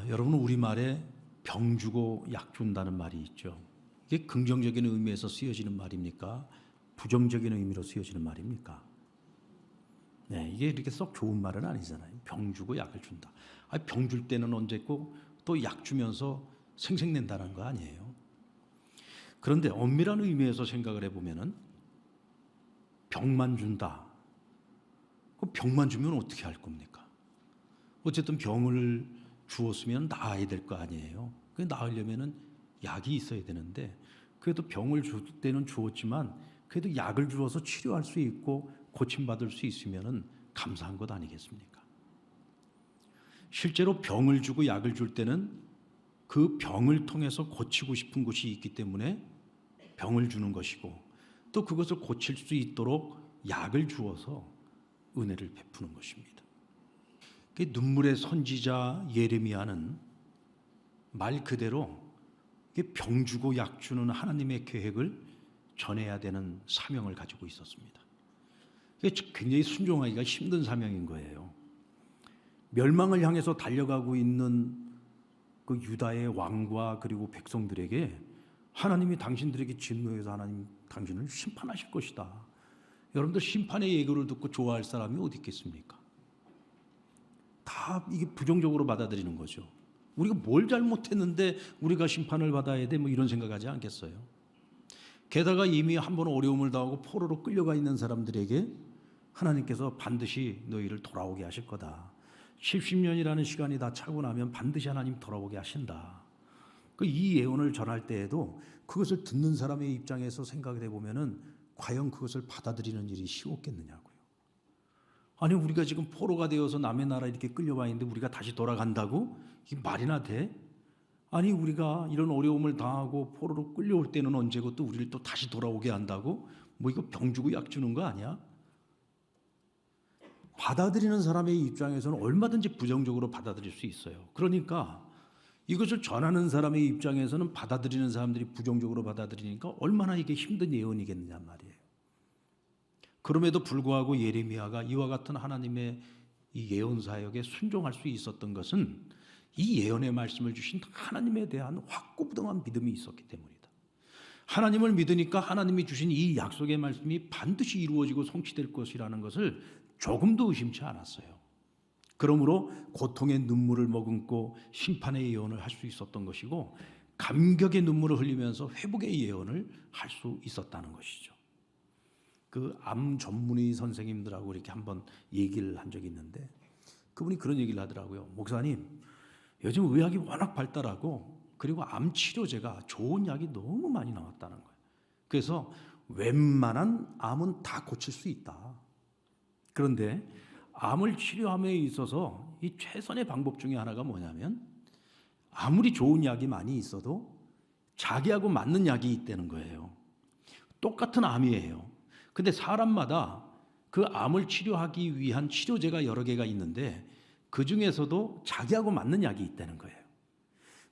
여러분 우리말에 병 주고 약 준다는 말이 있죠. 이게 긍정적인 의미에서 쓰여지는 말입니까? 부정적인 의미로 쓰여지는 말입니까? 네, 이게 이렇게 썩 좋은 말은 아니잖아요. 병 주고 약을 준다. 병 줄 때는 언제 있고 또 약 주면서 생색낸다는 거 아니에요. 그런데 엄밀한 의미에서 생각을 해보면은 병만 준다. 그 병만 주면 어떻게 할 겁니까? 어쨌든 병을 주었으면 나아야 될 거 아니에요. 그 나으려면은 약이 있어야 되는데 그래도 병을 줄 때는 주었지만 그래도 약을 주어서 치료할 수 있고 고침받을 수 있으면은 감사한 것 아니겠습니까? 실제로 병을 주고 약을 줄 때는 그 병을 통해서 고치고 싶은 것이 있기 때문에 병을 주는 것이고 또 그것을 고칠 수 있도록 약을 주어서 은혜를 베푸는 것입니다. 눈물의 선지자 예레미야는 말 그대로 병 주고 약 주는 하나님의 계획을 전해야 되는 사명을 가지고 있었습니다. 굉장히 순종하기가 힘든 사명인 거예요. 멸망을 향해서 달려가고 있는 그 유다의 왕과 그리고 백성들에게 하나님이 당신들에게 진노해서 하나님 당신을 심판하실 것이다. 여러분들 심판의 예고를 듣고 좋아할 사람이 어디 있겠습니까? 다 이게 부정적으로 받아들이는 거죠. 우리가 뭘 잘못했는데 우리가 심판을 받아야 돼? 이런 생각하지 않겠어요? 게다가 이미 한 번 어려움을 당하고 포로로 끌려가 있는 사람들에게 하나님께서 반드시 너희를 돌아오게 하실 거다. 70년이라는 시간이 다 차고 나면 반드시 하나님 돌아오게 하신다. 이 예언을 전할 때에도 그것을 듣는 사람의 입장에서 생각을 해보면은 과연 그것을 받아들이는 일이 쉬웠겠느냐고요. 아니 우리가 지금 포로가 되어서 남의 나라 이렇게 끌려와 있는데 우리가 다시 돌아간다고? 이게 말이나 돼? 아니 우리가 이런 어려움을 당하고 포로로 끌려올 때는 언제고 또 우리를 또 다시 돌아오게 한다고? 이거 병 주고 약 주는 거 아니야? 받아들이는 사람의 입장에서는 얼마든지 부정적으로 받아들일 수 있어요. 그러니까 이것을 전하는 사람의 입장에서는 받아들이는 사람들이 부정적으로 받아들이니까 얼마나 이게 힘든 예언이겠느냐 말이에요. 그럼에도 불구하고 예레미야가 이와 같은 하나님의 이 예언 사역에 순종할 수 있었던 것은 이 예언의 말씀을 주신 하나님에 대한 확고부동한 믿음이 있었기 때문이다. 하나님을 믿으니까 하나님이 주신 이 약속의 말씀이 반드시 이루어지고 성취될 것이라는 것을 조금도 의심치 않았어요. 그러므로 고통의 눈물을 머금고 심판의 예언을 할 수 있었던 것이고 감격의 눈물을 흘리면서 회복의 예언을 할 수 있었다는 것이죠. 그 암 전문의 선생님들하고 이렇게 한번 얘기를 한 적이 있는데 그분이 그런 얘기를 하더라고요. 목사님, 요즘 의학이 워낙 발달하고 그리고 암 치료제가 좋은 약이 너무 많이 나왔다는 거예요. 그래서 웬만한 암은 다 고칠 수 있다. 그런데 암을 치료함에 있어서 이 최선의 방법 중에 하나가 뭐냐면 아무리 좋은 약이 많이 있어도 자기하고 맞는 약이 있다는 거예요. 똑같은 암이에요. 근데 사람마다 그 암을 치료하기 위한 치료제가 여러 개가 있는데 그 중에서도 자기하고 맞는 약이 있다는 거예요.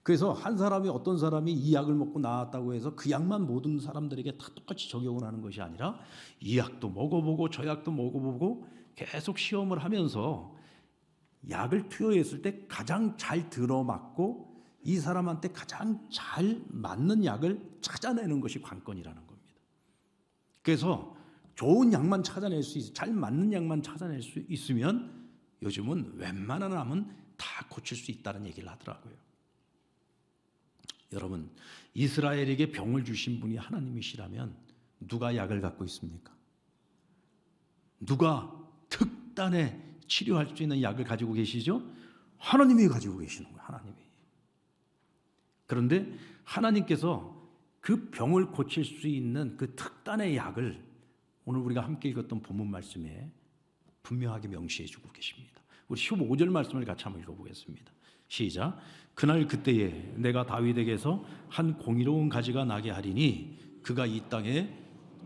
그래서 어떤 사람이 이 약을 먹고 나았다고 해서 그 약만 모든 사람들에게 다 똑같이 적용을 하는 것이 아니라 이 약도 먹어보고 저 약도 먹어보고 계속 시험을 하면서 약을 투여했을 때 가장 잘 들어맞고 이 사람한테 가장 잘 맞는 약을 찾아내는 것이 관건이라는 겁니다. 그래서 좋은 약만 찾아낼 수 있어, 잘 맞는 약만 찾아낼 수 있으면 요즘은 웬만한 암은 다 고칠 수 있다는 얘기를 하더라고요. 여러분, 이스라엘에게 병을 주신 분이 하나님이시라면 누가 약을 갖고 있습니까? 누가 특단의 치료할 수 있는 약을 가지고 계시죠? 하나님이 가지고 계시는 거예요. 하나님이. 그런데 하나님께서 그 병을 고칠 수 있는 그 특단의 약을 오늘 우리가 함께 읽었던 본문 말씀에 분명하게 명시해 주고 계십니다. 우리 15절 말씀을 같이 한번 읽어보겠습니다. 시작. 그날 그때에 내가 다윗에게서 한 공의로운 가지가 나게 하리니 그가 이 땅에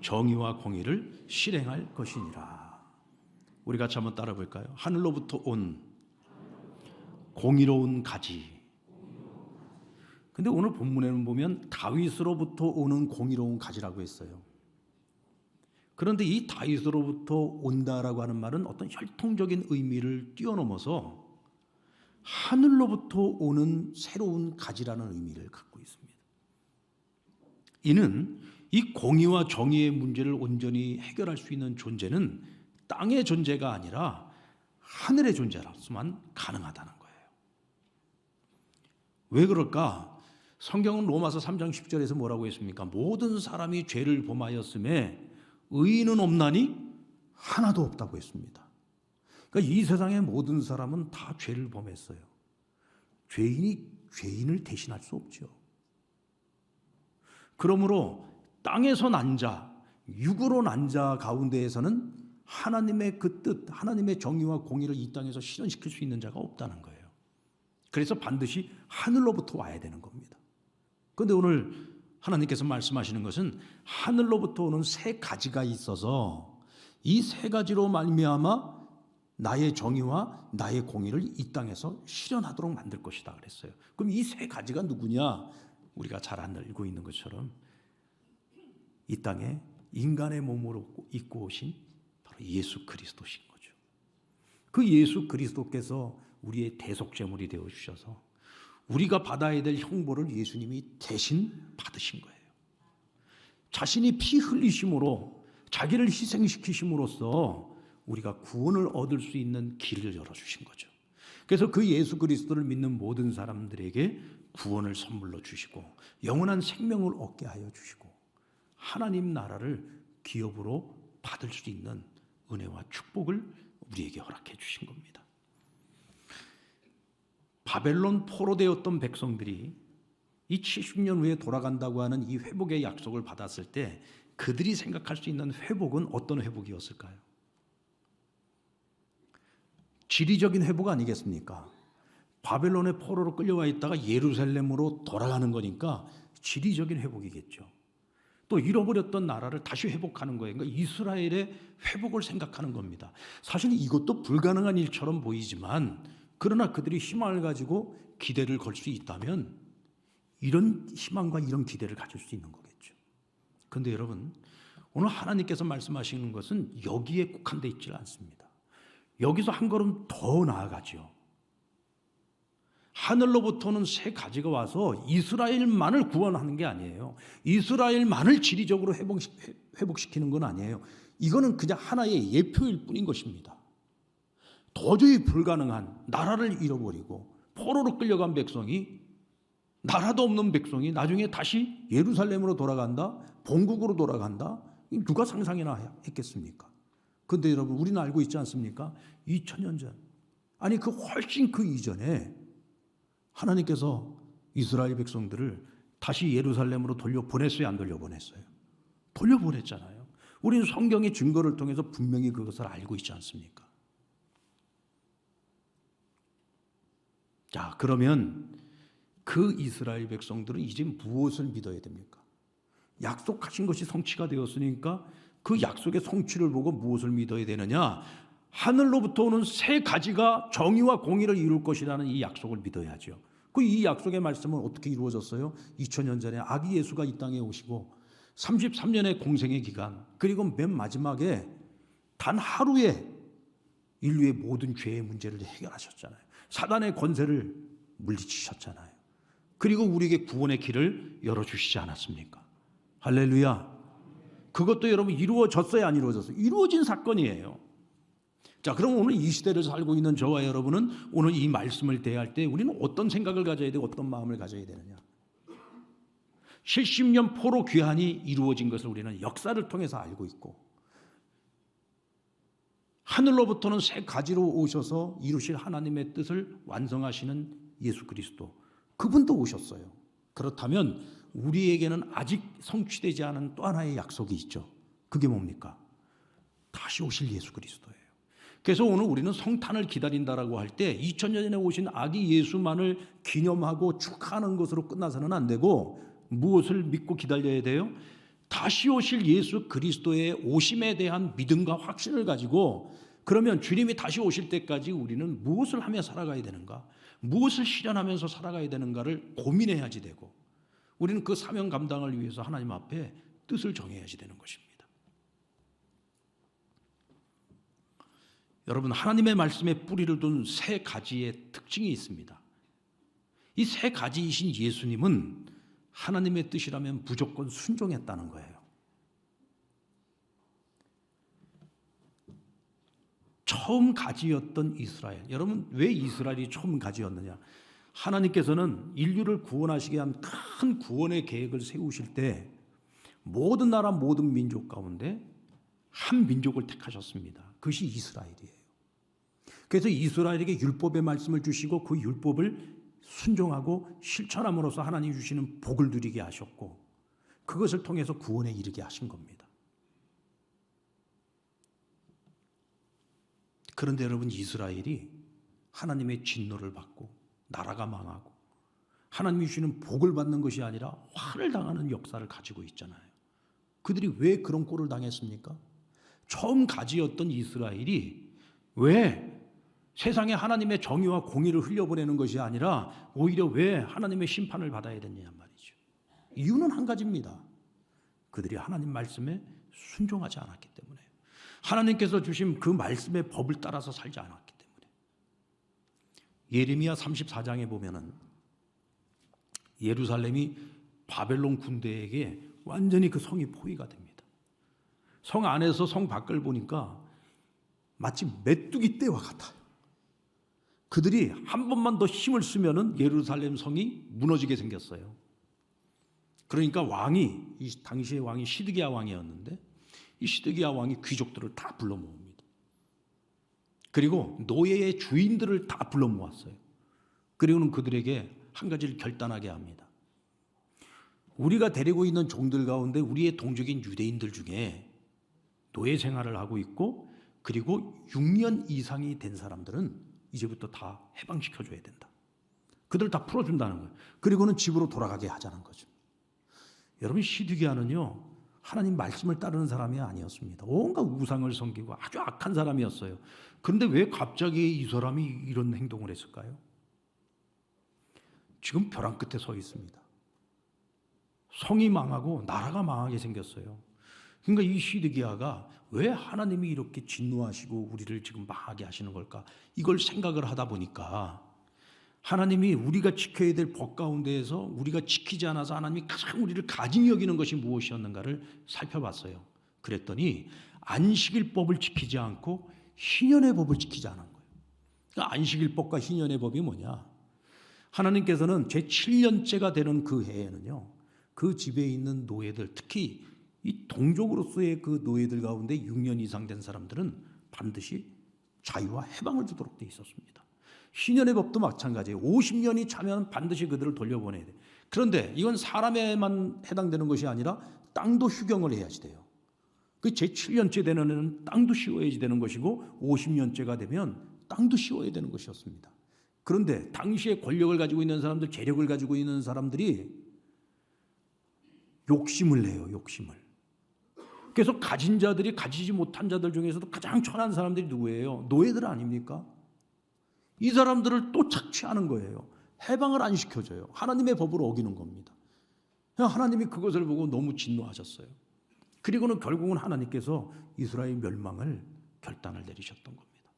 정의와 공의를 실행할 것이니라. 우리 같이 한번 따라 볼까요? 하늘로부터 온 공의로운 가지. 근데 오늘 본문에는 보면 다윗으로부터 오는 공의로운 가지라고 했어요. 그런데 이 다윗으로부터 온다라고 하는 말은 어떤 혈통적인 의미를 뛰어넘어서 하늘로부터 오는 새로운 가지라는 의미를 갖고 있습니다. 이는 이 공의와 정의의 문제를 온전히 해결할 수 있는 존재는 땅의 존재가 아니라 하늘의 존재라서만 가능하다는 거예요. 왜 그럴까? 성경은 로마서 3장 10절에서 뭐라고 했습니까? 모든 사람이 죄를 범하였음에 의인은 없나니 하나도 없다고 했습니다. 그러니까 이 세상의 모든 사람은 다 죄를 범했어요. 죄인이 죄인을 대신할 수 없죠. 그러므로 땅에서 난 자, 육으로 난 자 가운데에서는 하나님의 그 뜻, 하나님의 정의와 공의를 이 땅에서 실현시킬 수 있는 자가 없다는 거예요. 그래서 반드시 하늘로부터 와야 되는 겁니다. 그런데 오늘 하나님께서 말씀하시는 것은 하늘로부터 오는 세 가지가 있어서 이 세 가지로 말미암아 나의 정의와 나의 공의를 이 땅에서 실현하도록 만들 것이다 그랬어요. 그럼 이 세 가지가 누구냐? 우리가 잘 알고 있는 것처럼 이 땅에 인간의 몸으로 입고 오신 바로 예수 그리스도신 거죠. 그 예수 그리스도께서 우리의 대속제물이 되어 주셔서 우리가 받아야 될 형벌을 예수님이 대신 받으신 거예요. 자신이 피 흘리심으로 자기를 희생시키심으로써 우리가 구원을 얻을 수 있는 길을 열어주신 거죠. 그래서 그 예수 그리스도를 믿는 모든 사람들에게 구원을 선물로 주시고 영원한 생명을 얻게 하여 주시고 하나님 나라를 기업으로 받을 수 있는 은혜와 축복을 우리에게 허락해 주신 겁니다. 바벨론 포로되었던 백성들이 이 70년 후에 돌아간다고 하는 이 회복의 약속을 받았을 때 그들이 생각할 수 있는 회복은 어떤 회복이었을까요? 지리적인 회복 아니겠습니까? 바벨론의 포로로 끌려와 있다가 예루살렘으로 돌아가는 거니까 지리적인 회복이겠죠. 또 잃어버렸던 나라를 다시 회복하는 거예요. 그러니까 이스라엘의 회복을 생각하는 겁니다. 사실 이것도 불가능한 일처럼 보이지만 그러나 그들이 희망을 가지고 기대를 걸 수 있다면 이런 희망과 이런 기대를 가질 수 있는 거겠죠. 그런데 여러분, 오늘 하나님께서 말씀하시는 것은 여기에 국한되어 있지 않습니다. 여기서 한 걸음 더 나아가죠. 하늘로부터는 세 가지가 와서 이스라엘만을 구원하는 게 아니에요. 이스라엘만을 지리적으로 회복시키는 건 아니에요. 이거는 그냥 하나의 예표일 뿐인 것입니다. 도저히 불가능한 나라를 잃어버리고 포로로 끌려간 백성이, 나라도 없는 백성이 나중에 다시 예루살렘으로 돌아간다, 본국으로 돌아간다, 누가 상상이나 했겠습니까? 그런데 여러분, 우리는 알고 있지 않습니까? 2000년 전, 아니 그 훨씬 그 이전에 하나님께서 이스라엘 백성들을 다시 예루살렘으로 돌려보냈어요, 안 돌려보냈어요? 돌려보냈잖아요. 우리는 성경의 증거를 통해서 분명히 그것을 알고 있지 않습니까? 자, 그러면 그 이스라엘 백성들은 이제 무엇을 믿어야 됩니까? 약속하신 것이 성취가 되었으니까 그 약속의 성취를 보고 무엇을 믿어야 되느냐? 하늘로부터 오는 세 가지가 정의와 공의를 이룰 것이라는 이 약속을 믿어야죠. 이 약속의 말씀은 어떻게 이루어졌어요? 2000년 전에 아기 예수가 이 땅에 오시고 33년의 공생의 기간, 그리고 맨 마지막에 단 하루에 인류의 모든 죄의 문제를 해결하셨잖아요. 사단의 권세를 물리치셨잖아요. 그리고 우리에게 구원의 길을 열어주시지 않았습니까? 할렐루야. 그것도 여러분 이루어졌어요, 안 이루어졌어요? 이루어진 사건이에요. 자, 그럼 오늘 이 시대를 살고 있는 저와 여러분은 오늘 이 말씀을 대할 때 우리는 어떤 생각을 가져야 되고 어떤 마음을 가져야 되느냐? 70년 포로 귀환이 이루어진 것을 우리는 역사를 통해서 알고 있고, 하늘로부터는 세 가지로 오셔서 이루실 하나님의 뜻을 완성하시는 예수 그리스도, 그분도 오셨어요. 그렇다면 우리에게는 아직 성취되지 않은 또 하나의 약속이 있죠. 그게 뭡니까? 다시 오실 예수 그리스도예요. 그래서 오늘 우리는 성탄을 기다린다라고 할 때 2000년 전에 오신 아기 예수만을 기념하고 축하하는 것으로 끝나서는 안 되고 무엇을 믿고 기다려야 돼요? 다시 오실 예수 그리스도의 오심에 대한 믿음과 확신을 가지고, 그러면 주님이 다시 오실 때까지 우리는 무엇을 하며 살아가야 되는가, 무엇을 실현하면서 살아가야 되는가를 고민해야지 되고, 우리는 그 사명 감당을 위해서 하나님 앞에 뜻을 정해야지 되는 것입니다. 여러분, 하나님의 말씀에 뿌리를 둔 세 가지의 특징이 있습니다. 이 세 가지이신 예수님은 하나님의 뜻이라면 무조건 순종했다는 거예요. 처음 가지였던 이스라엘. 여러분, 왜 이스라엘이 처음 가지였느냐? 하나님께서는 인류를 구원하시기 위한 큰 구원의 계획을 세우실 때 모든 나라 모든 민족 가운데 한 민족을 택하셨습니다. 그것이 이스라엘이에요. 그래서 이스라엘에게 율법의 말씀을 주시고 그 율법을 순종하고 실천함으로써 하나님 주시는 복을 누리게 하셨고, 그것을 통해서 구원에 이르게 하신 겁니다. 그런데 여러분, 이스라엘이 하나님의 진노를 받고 나라가 망하고 하나님이 주시는 복을 받는 것이 아니라 화를 당하는 역사를 가지고 있잖아요. 그들이 왜 그런 꼴을 당했습니까? 처음 가지였던 이스라엘이 왜 세상에 하나님의 정의와 공의를 흘려보내는 것이 아니라 오히려 왜 하나님의 심판을 받아야 됐냐 말이죠. 이유는 한 가지입니다. 그들이 하나님 말씀에 순종하지 않았기 때문에, 하나님께서 주신 그 말씀의 법을 따라서 살지 않았기 때문에. 예레미야 34장에 보면은 예루살렘이 바벨론 군대에게 완전히 그 성이 포위가 됩니다. 성 안에서 성 밖을 보니까 마치 메뚜기 떼와 같아요. 그들이 한 번만 더 힘을 쓰면은 예루살렘 성이 무너지게 생겼어요. 그러니까 왕이, 이 당시의 왕이 시드기야 왕이었는데, 이 시드기야 왕이 귀족들을 다 불러 모읍니다. 그리고 노예의 주인들을 다 불러 모았어요. 그리고는 그들에게 한 가지를 결단하게 합니다. 우리가 데리고 있는 종들 가운데 우리의 동족인 유대인들 중에 노예 생활을 하고 있고, 그리고 6년 이상이 된 사람들은 이제부터 다 해방시켜줘야 된다. 그들 다 풀어준다는 거예요. 그리고는 집으로 돌아가게 하자는 거죠. 여러분, 시드기야는요, 하나님 말씀을 따르는 사람이 아니었습니다. 온갖 우상을 섬기고 아주 악한 사람이었어요. 그런데 왜 갑자기 이 사람이 이런 행동을 했을까요? 지금 벼랑 끝에 서 있습니다. 성이 망하고 나라가 망하게 생겼어요. 그러니까 이 시드기야가 왜 하나님이 이렇게 진노하시고 우리를 지금 망하게 하시는 걸까? 이걸 생각을 하다 보니까 하나님이 우리가 지켜야 될 법 가운데에서 우리가 지키지 않아서 하나님이 가장 우리를 가증히 여기는 것이 무엇이었는가를 살펴봤어요. 그랬더니 안식일법을 지키지 않고 희년의 법을 지키지 않은 거예요. 그러니까 안식일법과 희년의 법이 뭐냐? 하나님께서는 제7년째가 되는 그 해에는요, 그 집에 있는 노예들, 특히 이 동족으로서의 그 노예들 가운데 6년 이상 된 사람들은 반드시 자유와 해방을 주도록 돼 있었습니다. 희년의 법도 마찬가지예요. 50년이 차면 반드시 그들을 돌려보내야 돼. 그런데 이건 사람에만 해당되는 것이 아니라 땅도 휴경을 해야지 돼요. 그 제7년째 되는 애는 땅도 씌워야지 되는 것이고, 50년째가 되면 땅도 씌워야 되는 것이었습니다. 그런데 당시에 권력을 가지고 있는 사람들, 재력을 가지고 있는 사람들이 욕심을 내요. 욕심을. 그래서 가진 자들이 가지지 못한 자들 중에서도 가장 천한 사람들이 누구예요? 노예들 아닙니까? 이 사람들을 또 착취하는 거예요. 해방을 안 시켜줘요. 하나님의 법을 어기는 겁니다. 하나님이 그것을 보고 너무 진노하셨어요. 그리고는 결국은 하나님께서 이스라엘 멸망을 결단을 내리셨던 겁니다.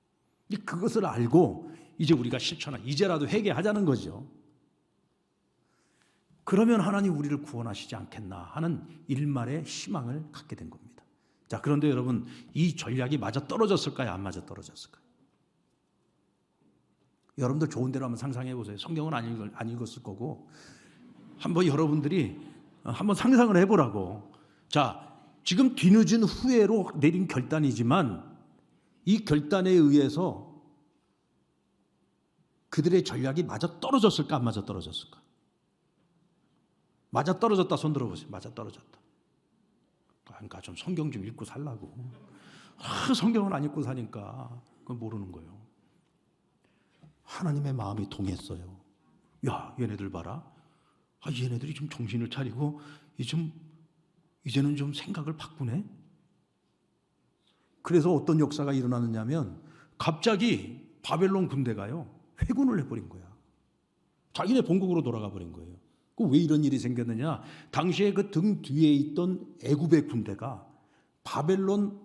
그것을 알고 이제 우리가 이제라도 회개하자는 거죠. 그러면 하나님 우리를 구원하시지 않겠나 하는 일말의 희망을 갖게 된 겁니다. 자, 그런데 여러분, 이 전략이 맞아 떨어졌을까요? 안 맞아 떨어졌을까요? 여러분들 좋은 대로 한번 상상해 보세요. 성경은 안 읽었을 거고, 한번 여러분들이 한번 상상을 해보라고. 자, 지금 뒤늦은 후회로 내린 결단이지만 이 결단에 의해서 그들의 전략이 맞아 떨어졌을까, 안 맞아 떨어졌을까? 맞아 떨어졌다 손 들어보세요. 맞아 떨어졌다. 그러니까 좀 성경 좀 읽고 살라고. 성경은 안 읽고 사니까 그건 모르는 거예요. 하나님의 마음이 동했어요. 야, 얘네들 봐라. 얘네들이 좀 정신을 차리고 이제는 좀 생각을 바꾸네. 그래서 어떤 역사가 일어나느냐면 갑자기 바벨론 군대가요, 회군을 해버린 거야. 자기네 본국으로 돌아가 버린 거예요. 왜 이런 일이 생겼느냐? 당시에 그 등 뒤에 있던 애굽의 군대가 바벨론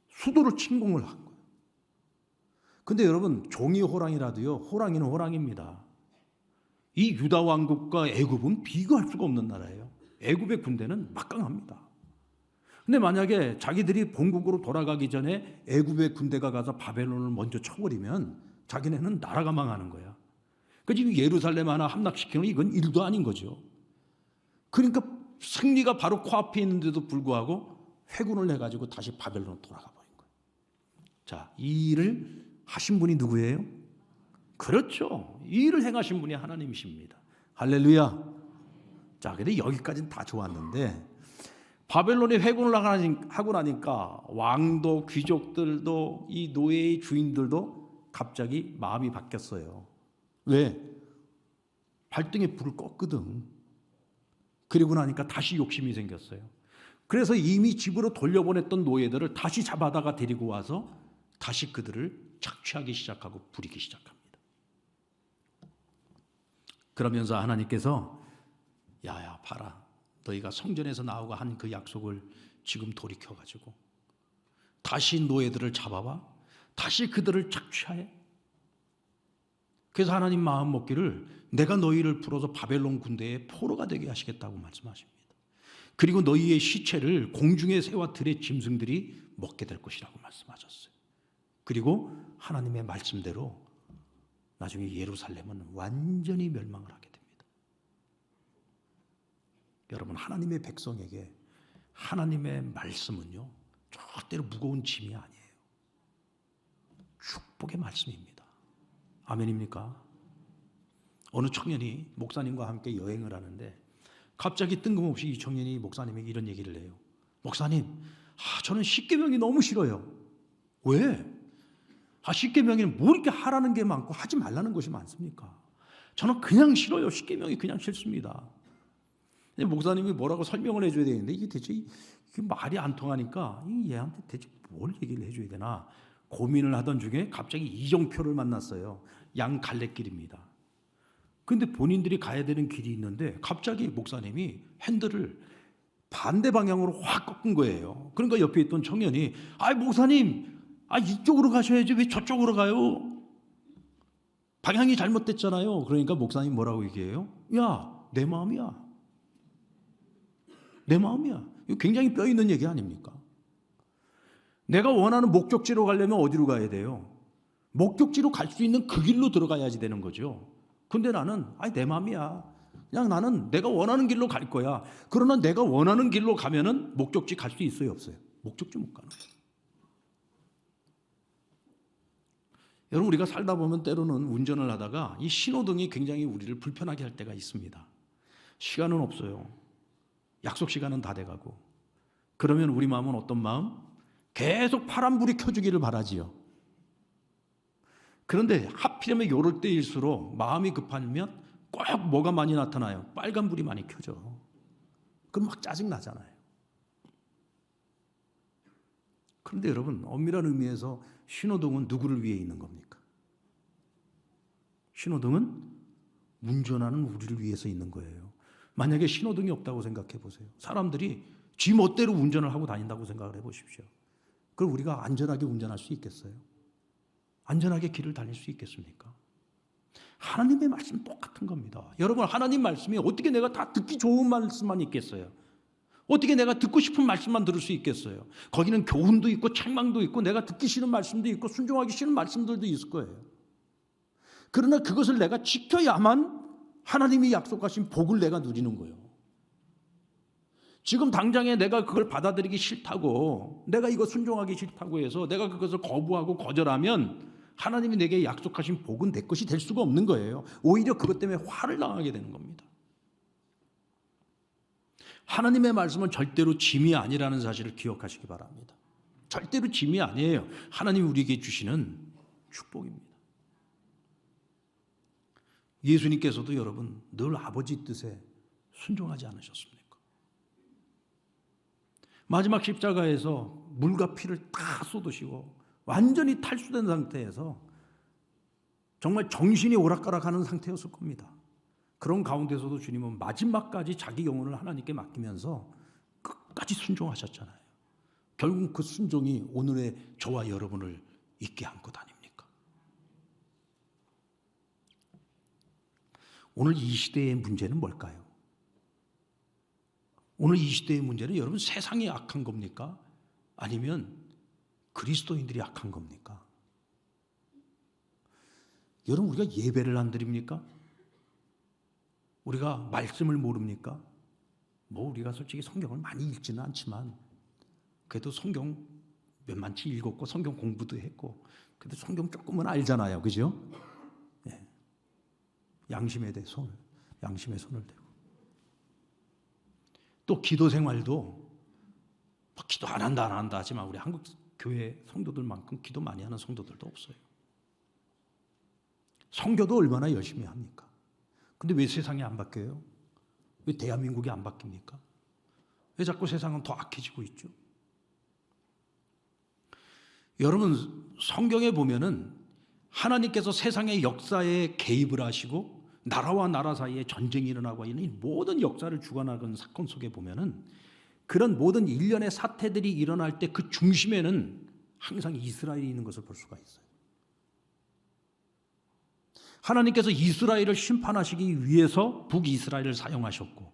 수도를 침공을 한 거예요. 근데 여러분, 종이 호랑이라도요, 호랑이는 호랑이입니다. 이 유다 왕국과 애굽은 비교할 수가 없는 나라예요. 애굽의 군대는 막강합니다. 근데 만약에 자기들이 본국으로 돌아가기 전에 애굽의 군대가 가서 바벨론을 먼저 쳐버리면 자기네는 나라가 망하는 거야. 그 지금 예루살렘 하나 함락시키는 이건 일도 아닌 거죠. 그러니까 승리가 바로 코앞에 있는데도 불구하고 회군을 해가지고 다시 바벨론으로 돌아가 버린 거예요. 자, 이 일을 하신 분이 누구예요? 그렇죠. 이 일을 행하신 분이 하나님이십니다. 할렐루야. 자, 근데 여기까지는 다 좋았는데 바벨론에 회군을 하고 나니까 왕도 귀족들도 이 노예의 주인들도 갑자기 마음이 바뀌었어요. 왜? 발등에 불을 껐거든. 그리고 나니까 다시 욕심이 생겼어요. 그래서 이미 집으로 돌려보냈던 노예들을 다시 잡아다가 데리고 와서 다시 그들을 착취하기 시작하고 부리기 시작합니다. 그러면서 하나님께서 야야 봐라, 너희가 성전에서 나오고 한 그 약속을 지금 돌이켜가지고 다시 노예들을 잡아와 다시 그들을 착취하여. 그래서 하나님 마음 먹기를 내가 너희를 풀어서 바벨론 군대의 포로가 되게 하시겠다고 말씀하십니다. 그리고 너희의 시체를 공중의 새와 들의 짐승들이 먹게 될 것이라고 말씀하셨어요. 그리고 하나님의 말씀대로 나중에 예루살렘은 완전히 멸망을 하게 됩니다. 여러분, 하나님의 백성에게 하나님의 말씀은요, 절대로 무거운 짐이 아니에요. 축복의 말씀입니다. 아멘입니까? 어느 청년이 목사님과 함께 여행을 하는데 갑자기 뜬금없이 이 청년이 목사님에게 이런 얘기를 해요. 목사님, 저는 십계명이 너무 싫어요. 왜? 십계명에는 뭐 이렇게 하라는 게 많고 하지 말라는 것이 많습니까? 저는 그냥 싫어요. 십계명이 그냥 싫습니다. 목사님이 뭐라고 설명을 해줘야 되는데 이게 대체 이게 말이 안 통하니까 얘한테 대체 뭘 얘기를 해줘야 되나 고민을 하던 중에 갑자기 이정표를 만났어요. 양 갈래길입니다. 근데 본인들이 가야 되는 길이 있는데 갑자기 목사님이 핸들을 반대 방향으로 확 꺾은 거예요. 그러니까 옆에 있던 청년이 목사님, 이쪽으로 가셔야지 왜 저쪽으로 가요? 방향이 잘못됐잖아요. 그러니까 목사님 뭐라고 얘기해요? 야, 내 마음이야. 내 마음이야. 이거 굉장히 뼈 있는 얘기 아닙니까? 내가 원하는 목적지로 가려면 어디로 가야 돼요? 목적지로 갈 수 있는 그 길로 들어가야지 되는 거죠. 근데 나는 내 마음이야. 그냥 나는 내가 원하는 길로 갈 거야. 그러나 내가 원하는 길로 가면은 목적지 갈 수 있어요, 없어요? 목적지 못 가는 거예요. 여러분, 우리가 살다 보면 때로는 운전을 하다가 이 신호등이 굉장히 우리를 불편하게 할 때가 있습니다. 시간은 없어요. 약속 시간은 다 돼가고. 그러면 우리 마음은 어떤 마음? 계속 파란불이 켜주기를 바라지요. 그런데 하필이면 요럴 때일수록 마음이 급하면 꼭 뭐가 많이 나타나요? 빨간불이 많이 켜져. 그럼 막 짜증나잖아요. 그런데 여러분, 엄밀한 의미에서 신호등은 누구를 위해 있는 겁니까? 신호등은 운전하는 우리를 위해서 있는 거예요. 만약에 신호등이 없다고 생각해 보세요. 사람들이 지 멋대로 운전을 하고 다닌다고 생각을 해보십시오. 그럼 우리가 안전하게 운전할 수 있겠어요? 안전하게 길을 다닐 수 있겠습니까? 하나님의 말씀은 똑같은 겁니다. 여러분, 하나님 말씀이 어떻게 내가 다 듣기 좋은 말씀만 있겠어요? 어떻게 내가 듣고 싶은 말씀만 들을 수 있겠어요? 거기는 교훈도 있고 책망도 있고 내가 듣기 싫은 말씀도 있고 순종하기 싫은 말씀들도 있을 거예요. 그러나 그것을 내가 지켜야만 하나님이 약속하신 복을 내가 누리는 거예요. 지금 당장에 내가 그걸 받아들이기 싫다고, 내가 이거 순종하기 싫다고 해서 내가 그것을 거부하고 거절하면 하나님이 내게 약속하신 복은 내 것이 될 수가 없는 거예요. 오히려 그것 때문에 화를 당하게 되는 겁니다. 하나님의 말씀은 절대로 짐이 아니라는 사실을 기억하시기 바랍니다. 절대로 짐이 아니에요. 하나님이 우리에게 주시는 축복입니다. 예수님께서도 여러분 늘 아버지 뜻에 순종하지 않으셨습니까? 마지막 십자가에서 물과 피를 다 쏟으시고 완전히 탈수된 상태에서 정말 정신이 오락가락하는 상태였을 겁니다. 그런 가운데서도 주님은 마지막까지 자기 영혼을 하나님께 맡기면서 끝까지 순종하셨잖아요. 결국 그 순종이 오늘의 저와 여러분을 있게 한 것 아닙니까? 오늘 이 시대의 문제는 뭘까요? 오늘 이 시대의 문제는 여러분 세상이 악한 겁니까? 아니면 그리스도인들이 악한 겁니까? 여러분 우리가 예배를 안 드립니까? 우리가 말씀을 모릅니까? 뭐 우리가 솔직히 성경을 많이 읽지는 않지만 그래도 성경 몇만치 읽었고 성경 공부도 했고 그래도 성경 조금은 알잖아요. 그죠? 예. 양심에 양심에 손을 대고 또 기도 생활도 뭐 기도 안 한다 하지만 우리 한국 교회 성도들만큼 기도 많이 하는 성도들도 없어요. 선교도 얼마나 열심히 합니까? 근데 왜 세상이 안 바뀌어요? 왜 대한민국이 안 바뀝니까? 왜 자꾸 세상은 더 악해지고 있죠? 여러분 성경에 보면은 하나님께서 세상의 역사에 개입을 하시고 나라와 나라 사이에 전쟁이 일어나고 있는 모든 역사를 주관하는 사건 속에 보면은 그런 모든 일련의 사태들이 일어날 때 그 중심에는 항상 이스라엘이 있는 것을 볼 수가 있어요. 하나님께서 이스라엘을 심판하시기 위해서 북이스라엘을 사용하셨고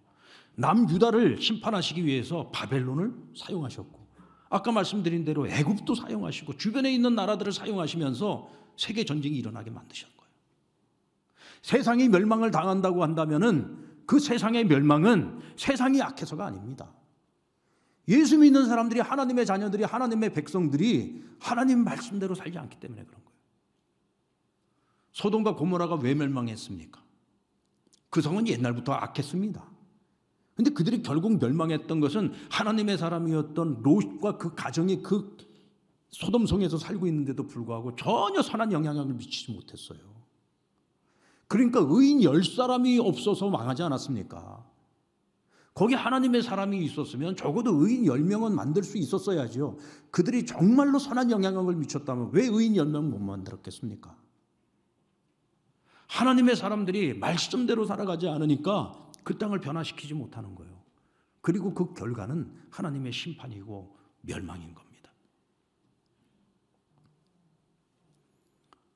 남유다를 심판하시기 위해서 바벨론을 사용하셨고 아까 말씀드린 대로 애굽도 사용하시고 주변에 있는 나라들을 사용하시면서 세계 전쟁이 일어나게 만드신 거예요. 세상이 멸망을 당한다고 한다면은 그 세상의 멸망은 세상이 악해서가 아닙니다. 예수 믿는 사람들이 하나님의 자녀들이 하나님의 백성들이 하나님 말씀대로 살지 않기 때문에 그런 거예요. 소돔과 고모라가 왜 멸망했습니까? 그 성은 옛날부터 악했습니다. 그런데 그들이 결국 멸망했던 것은 하나님의 사람이었던 롯과 그 가정이 그 소돔성에서 살고 있는데도 불구하고 전혀 선한 영향력을 미치지 못했어요. 그러니까 의인 10사람이 없어서 망하지 않았습니까? 거기 하나님의 사람이 있었으면 적어도 의인 10명은 만들 수 있었어야죠. 그들이 정말로 선한 영향력을 미쳤다면 왜 의인 10명 못 만들었겠습니까? 하나님의 사람들이 말씀대로 살아가지 않으니까 그 땅을 변화시키지 못하는 거예요. 그리고 그 결과는 하나님의 심판이고 멸망인 겁니다.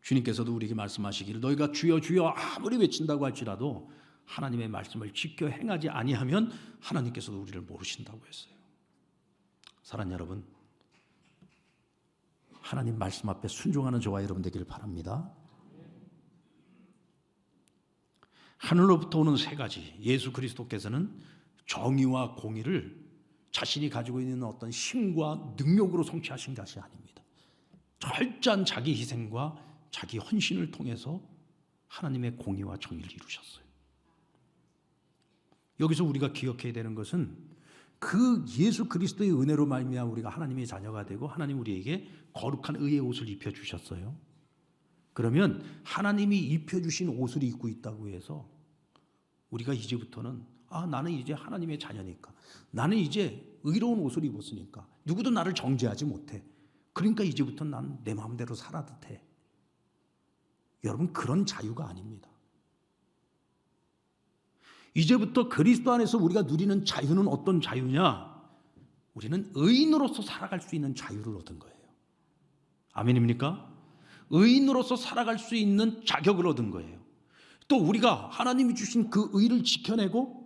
주님께서도 우리에게 말씀하시기를 너희가 주여 주여 아무리 외친다고 할지라도 하나님의 말씀을 지켜 행하지 아니하면 하나님께서도 우리를 모르신다고 했어요. 사랑하는 여러분, 하나님 말씀 앞에 순종하는 저와 여러분 되기를 바랍니다. 하늘로부터 오는 세 가지, 예수 그리스도께서는 정의와 공의를 자신이 가지고 있는 어떤 힘과 능력으로 성취하신 것이 아닙니다. 철저한 자기 희생과 자기 헌신을 통해서 하나님의 공의와 정의를 이루셨어요. 여기서 우리가 기억해야 되는 것은 그 예수 그리스도의 은혜로 말미암아 우리가 하나님의 자녀가 되고 하나님 우리에게 거룩한 의의 옷을 입혀주셨어요. 그러면 하나님이 입혀주신 옷을 입고 있다고 해서 우리가 이제부터는 나는 이제 하나님의 자녀니까 나는 이제 의로운 옷을 입었으니까 누구도 나를 정죄하지 못해. 그러니까 이제부터 나는 내 마음대로 살아도 돼. 여러분 그런 자유가 아닙니다. 이제부터 그리스도 안에서 우리가 누리는 자유는 어떤 자유냐? 우리는 의인으로서 살아갈 수 있는 자유를 얻은 거예요. 아멘입니까? 의인으로서 살아갈 수 있는 자격을 얻은 거예요. 또 우리가 하나님이 주신 그 의를 지켜내고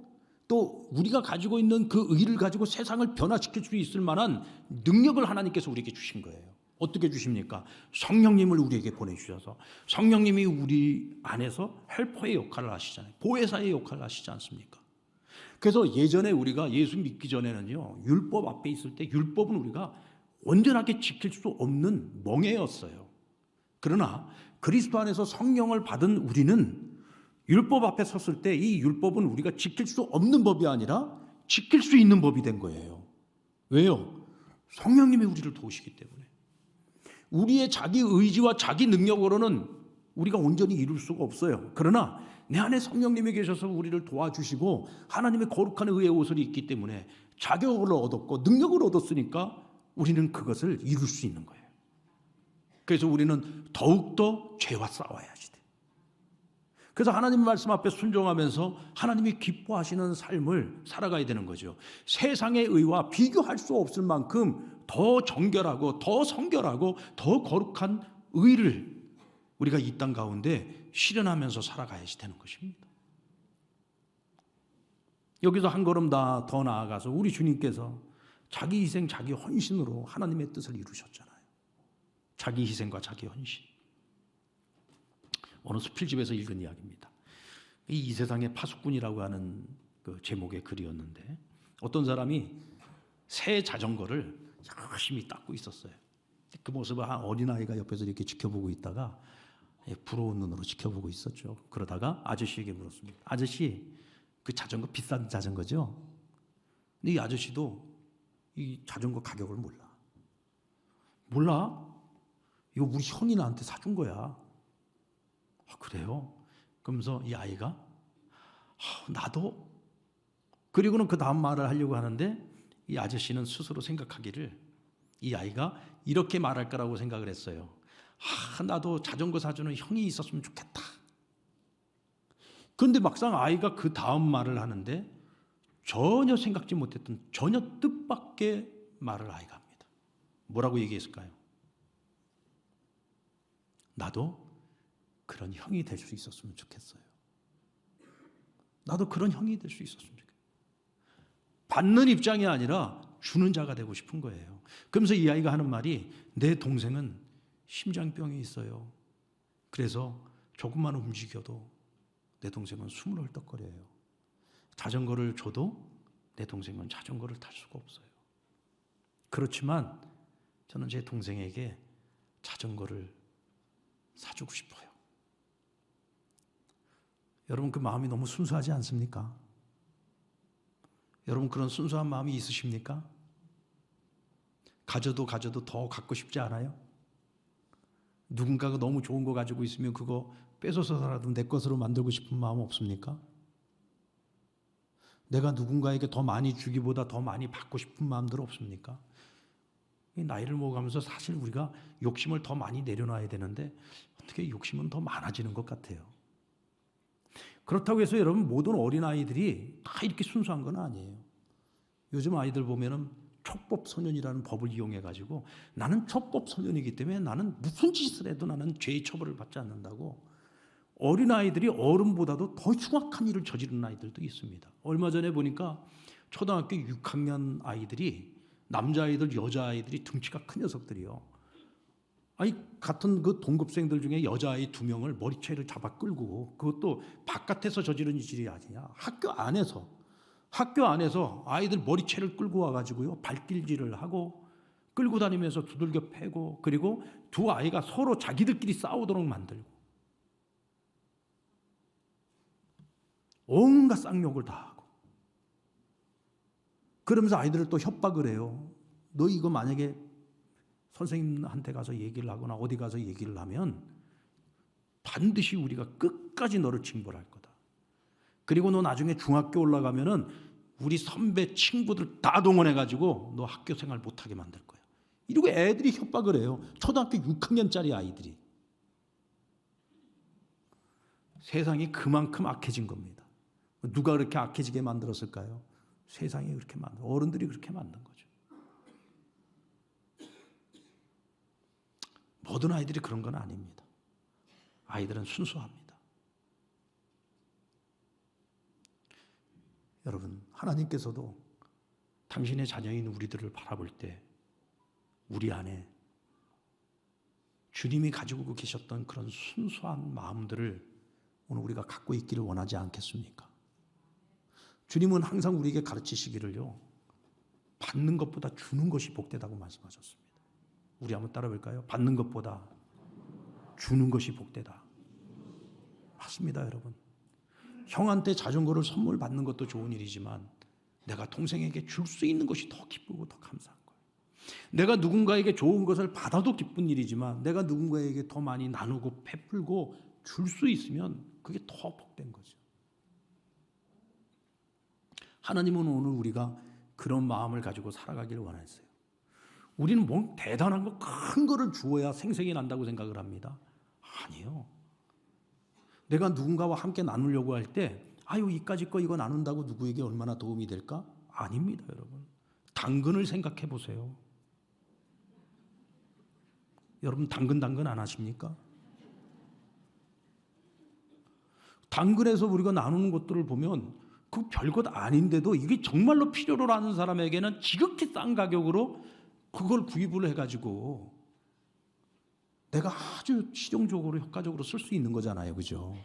또 우리가 가지고 있는 그 의를 가지고 세상을 변화시킬 수 있을 만한 능력을 하나님께서 우리에게 주신 거예요. 어떻게 주십니까? 성령님을 우리에게 보내주셔서 성령님이 우리 안에서 헬퍼의 역할을 하시잖아요. 보혜사의 역할을 하시지 않습니까? 그래서 예전에 우리가 예수 믿기 전에는요, 율법 앞에 있을 때 율법은 우리가 온전하게 지킬 수 없는 멍에였어요. 그러나 그리스도 안에서 성령을 받은 우리는 율법 앞에 섰을 때 이 율법은 우리가 지킬 수 없는 법이 아니라 지킬 수 있는 법이 된 거예요. 왜요? 성령님이 우리를 도우시기 때문에. 우리의 자기 의지와 자기 능력으로는 우리가 온전히 이룰 수가 없어요. 그러나 내 안에 성령님이 계셔서 우리를 도와주시고 하나님의 거룩한 의의 옷을 입기 때문에 자격을 얻었고 능력을 얻었으니까 우리는 그것을 이룰 수 있는 거예요. 그래서 우리는 더욱더 죄와 싸워야지 돼. 그래서 하나님 말씀 앞에 순종하면서 하나님이 기뻐하시는 삶을 살아가야 되는 거죠. 세상의 의와 비교할 수 없을 만큼 더 정결하고 더 성결하고 더 거룩한 의를 우리가 이 땅 가운데 실현하면서 살아가야지 되는 것입니다. 여기서 한 걸음 더 나아가서 우리 주님께서 자기 희생, 자기 헌신으로 하나님의 뜻을 이루셨잖아요. 자기 희생과 자기 헌신. 어느 수필집에서 읽은 이야기입니다. 이 세상의 파수꾼이라고 하는 그 제목의 글이었는데, 어떤 사람이 새 자전거를 열심히 닦고 있었어요. 그 모습을 한 어린아이가 옆에서 이렇게 지켜보고 있다가 부러운 눈으로 지켜보고 있었죠. 그러다가 아저씨에게 물었습니다. 아저씨, 그 자전거 비싼 자전거죠? 근데 이 아저씨도 이 자전거 가격을 몰라. 몰라? 이거 우리 형이 나한테 사준 거야. 아, 그래요? 그러면서 이 아이가 나도. 그리고는 그 다음 말을 하려고 하는데 이 아저씨는 스스로 생각하기를, 이 아이가 이렇게 말할 거라고 생각을 했어요. 나도 자전거 사주는 형이 있었으면 좋겠다. 그런데 막상 아이가 그 다음 말을 하는데 전혀 생각지 못했던, 전혀 뜻밖의 말을 아이가 합니다. 뭐라고 얘기했을까요? 나도 그런 형이 될 수 있었으면 좋겠어요. 나도 그런 형이 될 수 있었으면 좋겠어요. 받는 입장이 아니라 주는 자가 되고 싶은 거예요. 그러면서 이 아이가 하는 말이, 내 동생은 심장병이 있어요. 그래서 조금만 움직여도 내 동생은 숨을 헐떡거려요. 자전거를 줘도 내 동생은 자전거를 탈 수가 없어요. 그렇지만 저는 제 동생에게 자전거를 사주고 싶어요. 여러분, 그 마음이 너무 순수하지 않습니까? 여러분, 그런 순수한 마음이 있으십니까? 가져도 더 갖고 싶지 않아요? 누군가가 너무 좋은 거 가지고 있으면 그거 뺏어서라도 내 것으로 만들고 싶은 마음 없습니까? 내가 누군가에게 더 많이 주기보다 더 많이 받고 싶은 마음들 없습니까? 나이를 먹어가면서 사실 우리가 욕심을 더 많이 내려놔야 되는데 어떻게 욕심은 더 많아지는 것 같아요. 그렇다고 해서 여러분, 모든 어린아이들이 다 이렇게 순수한 건 아니에요. 요즘 아이들 보면은 촉법소년이라는 법을 이용해가지고, 나는 촉법소년이기 때문에 나는 무슨 짓을 해도 나는 죄의 처벌을 받지 않는다고 어린아이들이 어른보다도 더 흉악한 일을 저지르는 아이들도 있습니다. 얼마 전에 보니까 초등학교 6학년 아이들이, 남자아이들, 여자아이들이 등치가 큰 녀석들이요. 같은 그 동급생들 중에 여자아이 2명을 머리채를 잡아 끌고, 그것도 바깥에서 저지른 일이 아니냐. 학교 안에서 아이들 머리채를 끌고 와가지고요, 발길질을 하고 끌고 다니면서 두들겨 패고, 그리고 두 아이가 서로 자기들끼리 싸우도록 만들고, 온갖 쌍욕을 다 하고, 그러면서 아이들을 또 협박을 해요. 너 이거 만약에 선생님한테 가서 얘기를 하거나 어디 가서 얘기를 하면 반드시 우리가 끝까지 너를 징벌할 거다. 그리고 너 나중에 중학교 올라가면은 우리 선배 친구들 다 동원해가지고 너 학교 생활 못하게 만들 거야. 이러고 애들이 협박을 해요. 초등학교 6학년짜리 아이들이. 세상이 그만큼 악해진 겁니다. 누가 그렇게 악해지게 만들었을까요? 세상이 그렇게 어른들이 그렇게 만든 거죠. 모든 아이들이 그런 건 아닙니다. 아이들은 순수합니다. 여러분, 하나님께서도 당신의 자녀인 우리들을 바라볼 때 우리 안에 주님이 가지고 계셨던 그런 순수한 마음들을 오늘 우리가 갖고 있기를 원하지 않겠습니까? 주님은 항상 우리에게 가르치시기를요, 받는 것보다 주는 것이 복되다고 말씀하셨습니다. 우리 한번 따라 볼까요? 받는 것보다 주는 것이 복되다. 맞습니다, 여러분. 형한테 자전거를 선물 받는 것도 좋은 일이지만 내가 동생에게 줄 수 있는 것이 더 기쁘고 더 감사한 거예요. 내가 누군가에게 좋은 것을 받아도 기쁜 일이지만 내가 누군가에게 더 많이 나누고 베풀고 줄 수 있으면 그게 더 복된 거죠. 하나님은 오늘 우리가 그런 마음을 가지고 살아가기를 원하셨어요. 우리는 뭐 대단한 거, 큰 거를 주어야 생생이 난다고 생각을 합니다. 아니요. 내가 누군가와 함께 나누려고 할 때 이까짓 거 이거 나눈다고 누구에게 얼마나 도움이 될까? 아닙니다, 여러분. 당근을 생각해 보세요. 여러분, 당근 안 하십니까? 당근에서 우리가 나누는 것들을 보면 그 별것 아닌데도 이게 정말로 필요로 하는 사람에게는 지극히 싼 가격으로 그걸 구입을 해가지고 내가 아주 실용적으로 효과적으로 쓸 수 있는 거잖아요, 그죠?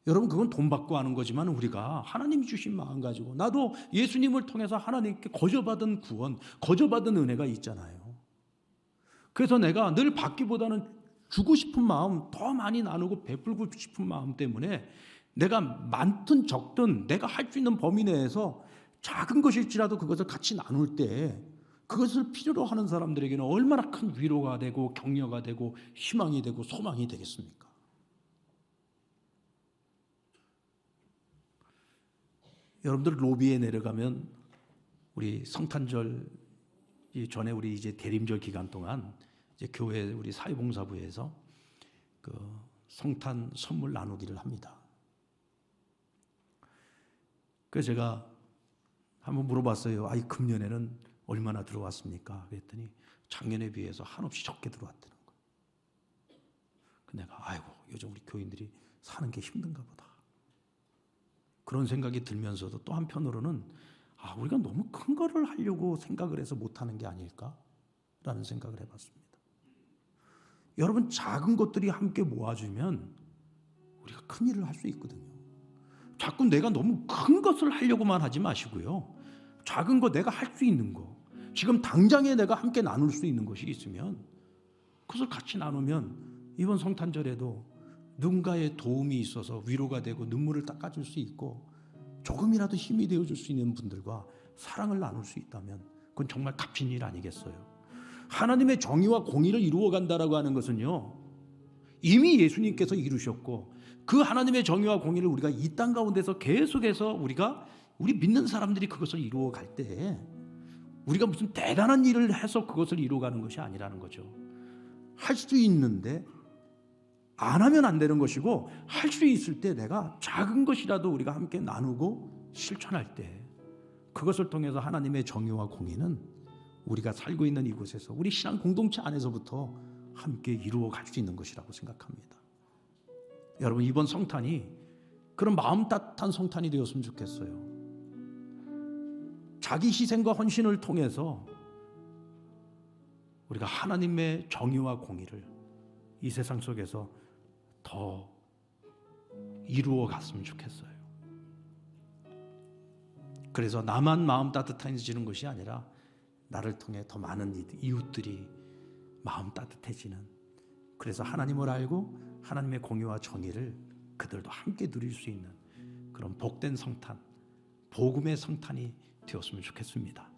여러분, 그건 돈 받고 하는 거지만 우리가 하나님이 주신 마음 가지고, 나도 예수님을 통해서 하나님께 거저받은 구원, 거저받은 은혜가 있잖아요. 그래서 내가 늘 받기보다는 주고 싶은 마음, 더 많이 나누고 베풀고 싶은 마음 때문에 내가 많든 적든 내가 할 수 있는 범위 내에서 작은 것일지라도 그것을 같이 나눌 때 그것을 필요로 하는 사람들에게는 얼마나 큰 위로가 되고 격려가 되고 희망이 되고 소망이 되겠습니까? 여러분들 로비에 내려가면 우리 성탄절 전에 우리 이제 대림절 기간 동안 이제 교회 우리 사회봉사부에서 그 성탄 선물 나누기를 합니다. 그래서 제가 한번 물어봤어요. 아이, 금년에는 얼마나 들어왔습니까? 그랬더니 작년에 비해서 한없이 적게 들어왔다는 거예요. 내가 아이고, 요즘 우리 교인들이 사는 게 힘든가 보다. 그런 생각이 들면서도 또 한편으로는 우리가 너무 큰 거를 하려고 생각을 해서 못하는 게 아닐까라는 생각을 해봤습니다. 여러분, 작은 것들이 함께 모아주면 우리가 큰 일을 할 수 있거든요. 자꾸 내가 너무 큰 것을 하려고만 하지 마시고요. 작은 거, 내가 할 수 있는 거, 지금 당장에 내가 함께 나눌 수 있는 것이 있으면 그것을 같이 나누면 이번 성탄절에도 누군가의 도움이 있어서 위로가 되고 눈물을 닦아줄 수 있고 조금이라도 힘이 되어줄 수 있는 분들과 사랑을 나눌 수 있다면 그건 정말 값진 일 아니겠어요? 하나님의 정의와 공의를 이루어간다라고 하는 것은요, 이미 예수님께서 이루셨고 그 하나님의 정의와 공의를 우리가 이 땅 가운데서 계속해서 우리 믿는 사람들이 그것을 이루어갈 때 우리가 무슨 대단한 일을 해서 그것을 이루어가는 것이 아니라는 거죠. 할 수 있는데 안 하면 안 되는 것이고, 할 수 있을 때 내가 작은 것이라도 우리가 함께 나누고 실천할 때 그것을 통해서 하나님의 정의와 공의는 우리가 살고 있는 이곳에서 우리 신앙 공동체 안에서부터 함께 이루어갈 수 있는 것이라고 생각합니다. 여러분, 이번 성탄이 그런 마음 따뜻한 성탄이 되었으면 좋겠어요. 자기 희생과 헌신을 통해서 우리가 하나님의 정의와 공의를 이 세상 속에서 더 이루어 갔으면 좋겠어요. 그래서 나만 마음 따뜻해지는 것이 아니라 나를 통해 더 많은 이웃들이 마음 따뜻해지는, 그래서 하나님을 알고 하나님의 공의와 정의를 그들도 함께 누릴 수 있는 그런 복된 성탄, 복음의 성탄이 되었으면 좋겠습니다.